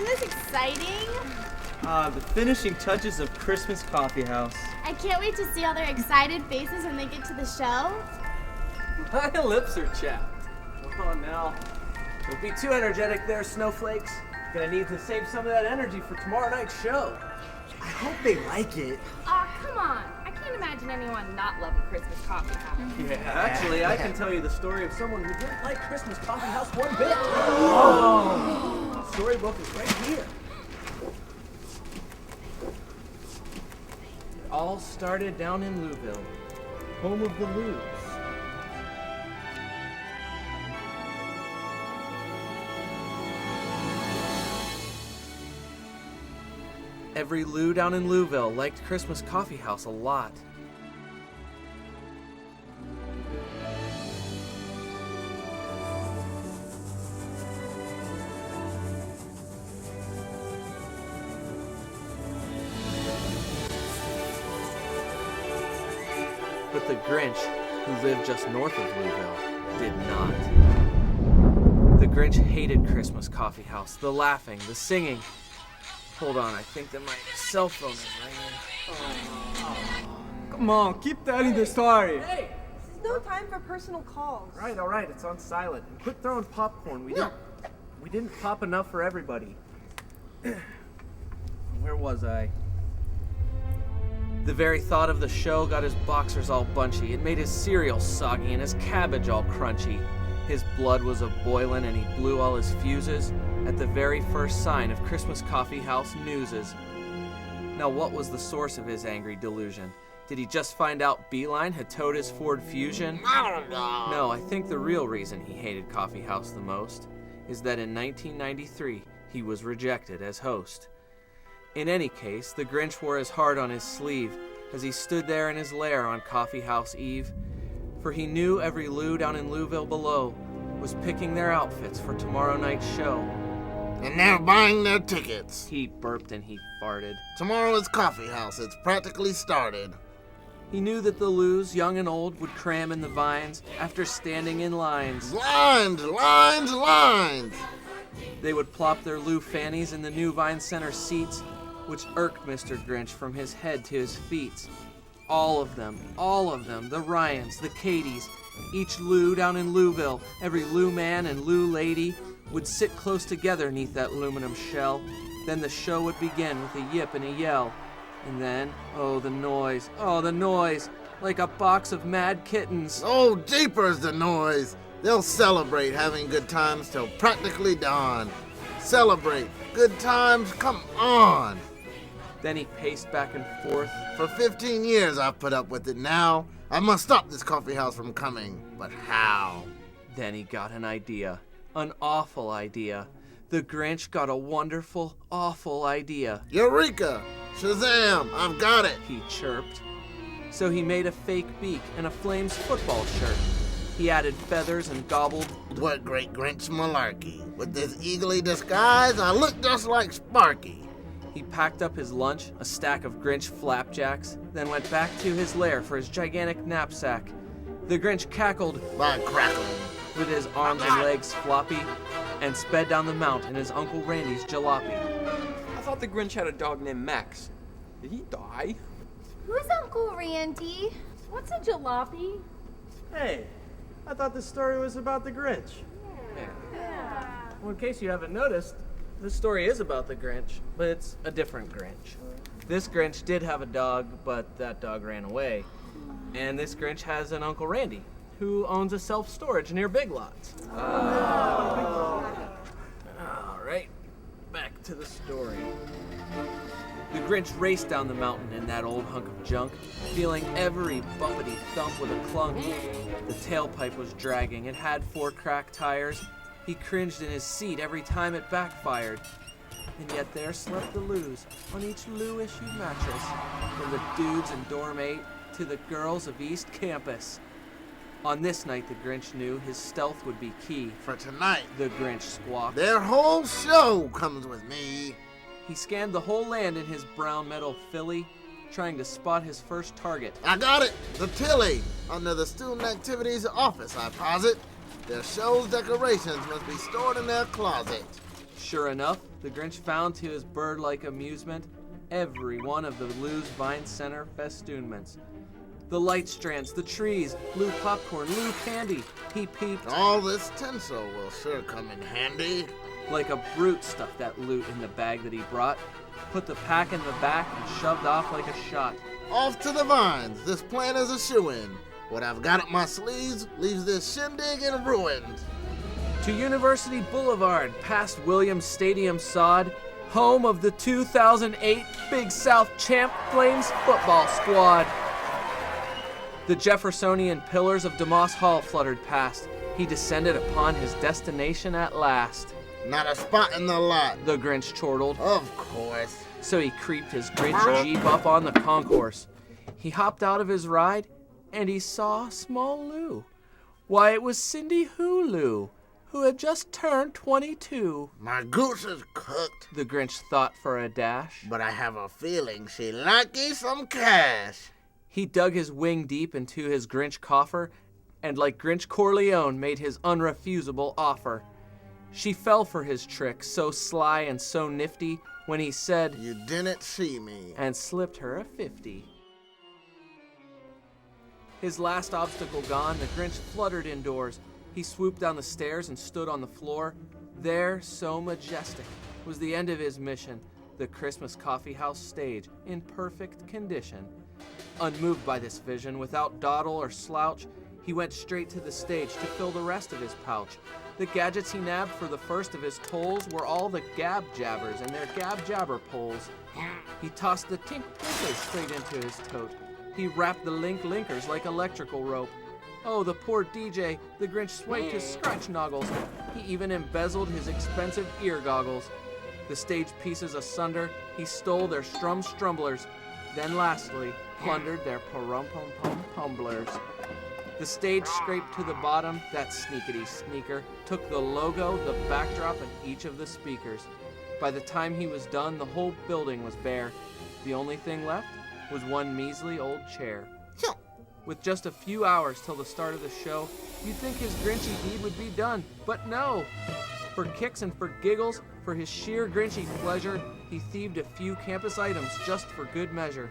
this exciting? The finishing touches of Christmas Coffee House. I can't wait to see all their excited faces when they get to the show. My lips are chapped. Oh, now. Don't be too energetic there, snowflakes. Gonna need to save some of that energy for tomorrow night's show. I hope they like it. Aw, come on. I can't imagine anyone not loving Christmas Coffee House. Yeah, actually, I can tell you the story of someone who didn't like Christmas Coffee House one bit. The storybook is right here. It all started down in Louisville, home of the Lou's. Every Lou down in Louisville liked Christmas Coffee House a lot. But the Grinch, who lived just north of Louisville, did not. The Grinch hated Christmas Coffee House, the laughing, the singing. Hold on, I think that my cell phone is ringing. Come on, keep telling the story. Hey! This is no time for personal calls. All right, it's on silent. And quit throwing popcorn. We didn't pop enough for everybody. Where was I? The very thought of the show got his boxers all bunchy. It made his cereal soggy and his cabbage all crunchy. His blood was a-boilin' and he blew all his fuses at the very first sign of Christmas Coffee House newses. Now what was the source of his angry delusion? Did he just find out Beeline had towed his Ford Fusion? No, I think the real reason he hated Coffee House the most is that in 1993 he was rejected as host. In any case, the Grinch wore his heart on his sleeve as he stood there in his lair on Coffee House Eve, for he knew every Lou down in Louisville below was picking their outfits for tomorrow night's show. And they're buying their tickets. He burped and he farted. Tomorrow is Coffee House. It's practically started. He knew that the Lou's, young and old, would cram in the vines after standing in lines. Lines, lines, lines. They would plop their Lou fannies in the new Vine Center seats, which irked Mr. Grinch from his head to his feet. All of them, the Ryans, the Katies, each Lou down in Louisville, every Lou man and Lou lady would sit close together neath that aluminum shell. Then the show would begin with a yip and a yell. And then, oh the noise, like a box of mad kittens. Oh, jeepers the noise. They'll celebrate having good times till practically dawn. Celebrate. Good times, come on. Then he paced back and forth. For 15 years I've put up with it now. I must stop this coffee house from coming. But how? Then he got an idea. An awful idea. The Grinch got a wonderful, awful idea. Eureka! Shazam! I've got it! He chirped. So he made a fake beak and a Flames football shirt. He added feathers and gobbled. What great Grinch malarkey. With this eagly disguise, I look just like Sparky. He packed up his lunch, a stack of Grinch flapjacks, then went back to his lair for his gigantic knapsack. The Grinch cackled By crackling. with his arms and legs floppy, and sped down the mount in his Uncle Randy's jalopy. I thought the Grinch had a dog named Max. Did he die? Who's Uncle Randy? What's a jalopy? Hey, I thought this story was about the Grinch. Well, in case you haven't noticed, this story is about the Grinch, but it's a different Grinch. This Grinch did have a dog, but that dog ran away. And this Grinch has an Uncle Randy, who owns a self-storage near Big Lots. All right, back to the story. The Grinch raced down the mountain in that old hunk of junk, feeling every bumpety thump with a clunk. The tailpipe was dragging. It had 4 cracked tires. He cringed in his seat every time it backfired. And yet there slept the Lou's on each Lou-issue mattress, from the dudes in Dorm 8 to the girls of East Campus. On this night, the Grinch knew his stealth would be key. For tonight, The Grinch squawked. their whole show comes with me. He scanned the whole land in his brown metal Philly, trying to spot his first target. I got it! The Tilly! Under the Student Activities Office, I posit. Their show's decorations must be stored in their closet. Sure enough, the Grinch found to his bird-like amusement every one of the Lou's Vine Center festoonments. The light strands, the trees, Lou popcorn, Lou candy. He peeped. All this tinsel will sure come in handy. Like a brute stuffed that loot in the bag that he brought, put the pack in the back, and shoved off like a shot. Off to the vines. This plan is a shoo-in. What I've got up my sleeves leaves this shindig in ruins. To University Boulevard, past Williams Stadium sod, home of the 2008 Big South Champ Flames football squad. The Jeffersonian pillars of DeMoss Hall fluttered past. He descended upon his destination at last. Not a spot in the lot. The Grinch chortled. Of course. So he creeped his Grinch Jeep up on the concourse. He hopped out of his ride, and he saw small Lou. Why, it was Cindy Hulu, who had just turned 22. My goose is cooked, The Grinch thought for a dash. but I have a feeling she lucky some cash. He dug his wing deep into his Grinch coffer, and like Grinch Corleone made his unrefusable offer. She fell for his trick, so sly and so nifty, when he said, You didn't see me. and slipped her a 50. His last obstacle gone, the Grinch fluttered indoors. He swooped down the stairs and stood on the floor. There, so majestic, was the end of his mission, the Christmas Coffee House stage, in perfect condition. Unmoved by this vision, without dawdle or slouch, he went straight to the stage to fill the rest of his pouch. The gadgets he nabbed for the first of his tolls were all the gab jabbers and their gab jabber poles. He tossed the tink plinkers straight into his tote. He wrapped the link linkers like electrical rope. Oh, the poor DJ, the Grinch swiped his scratch noggles. He even embezzled his expensive ear goggles. The stage pieces asunder, he stole their strumblers. Then lastly, plundered their pum-pum-pum-pumblers. The stage scraped to the bottom, that sneakity sneaker took the logo, the backdrop, and each of the speakers. By the time he was done, the whole building was bare. The only thing left was one measly old chair. With just a few hours till the start of the show, you'd think his Grinchy deed would be done, but no! For kicks and for giggles, for his sheer Grinchy pleasure, he thieved a few campus items just for good measure.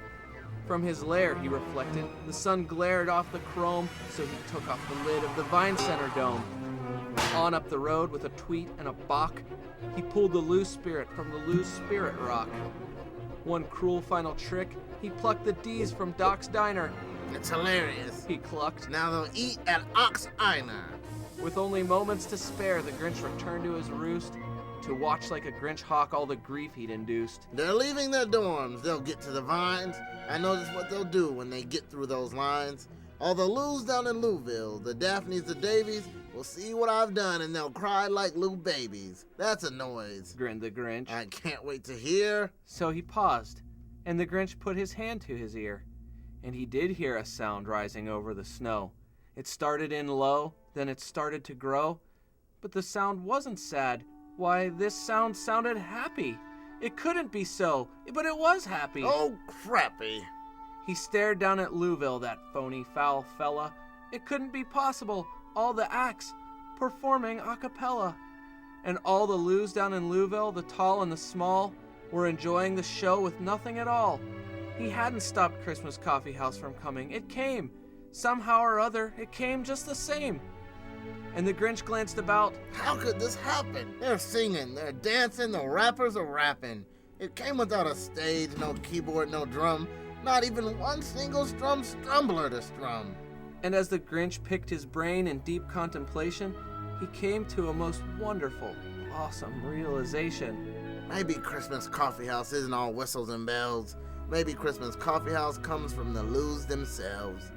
From his lair, he reflected, the sun glared off the chrome, so he took off the lid of the Vine Center dome. On up the road with a tweet and a balk, he pulled the loose spirit from the loose spirit rock. One cruel final trick, he plucked the D's from Doc's Diner. It's hilarious. He clucked. Now they'll eat at Ox Einer. With only moments to spare, the Grinch returned to his roost to watch like a Grinch hawk all the grief he'd induced. They're leaving their dorms. They'll get to the vines. I know just what they'll do when they get through those lines. All the Lou's down in Louisville, the Daphnes, the Davies, will see what I've done and they'll cry like Lou babies. That's a noise. Grinned the Grinch. I can't wait to hear. So he paused, and the Grinch put his hand to his ear. And he did hear a sound rising over the snow. It started in low, then it started to grow. But the sound wasn't sad. Why, this sound sounded happy. It couldn't be so, but it was happy. Oh, crappy. He stared down at Louville, that phony foul fella. It couldn't be possible. All the acts performing a cappella. And all the Lou's down in Louville, the tall and the small, were enjoying the show with nothing at all. He hadn't stopped Christmas Coffee House from coming. It came. Somehow or other, it came just the same. And the Grinch glanced about. How could this happen? They're singing, they're dancing, the rappers are rapping. It came without a stage, no keyboard, no drum, not even one single strumbler to strum. And as the Grinch picked his brain in deep contemplation, he came to a most wonderful, awesome realization. Maybe Christmas Coffee House isn't all whistles and bells. Maybe Christmas Coffee House comes from the Lou's themselves.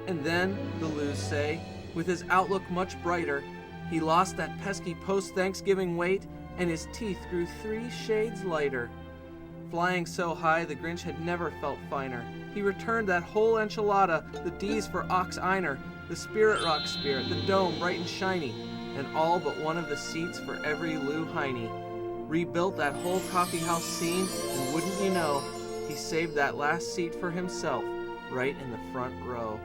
And then, the Lou's say, with his outlook much brighter, he lost that pesky post-Thanksgiving weight, and his teeth grew 3 shades lighter. Flying so high, the Grinch had never felt finer. He returned that whole enchilada, the D's for Ox Einer, the Spirit Rock Spirit, the dome bright and shiny, and all but one of the seats for every Lou Heine. Rebuilt that whole coffee house scene, and wouldn't you know, he saved that last seat for himself, right in the front row.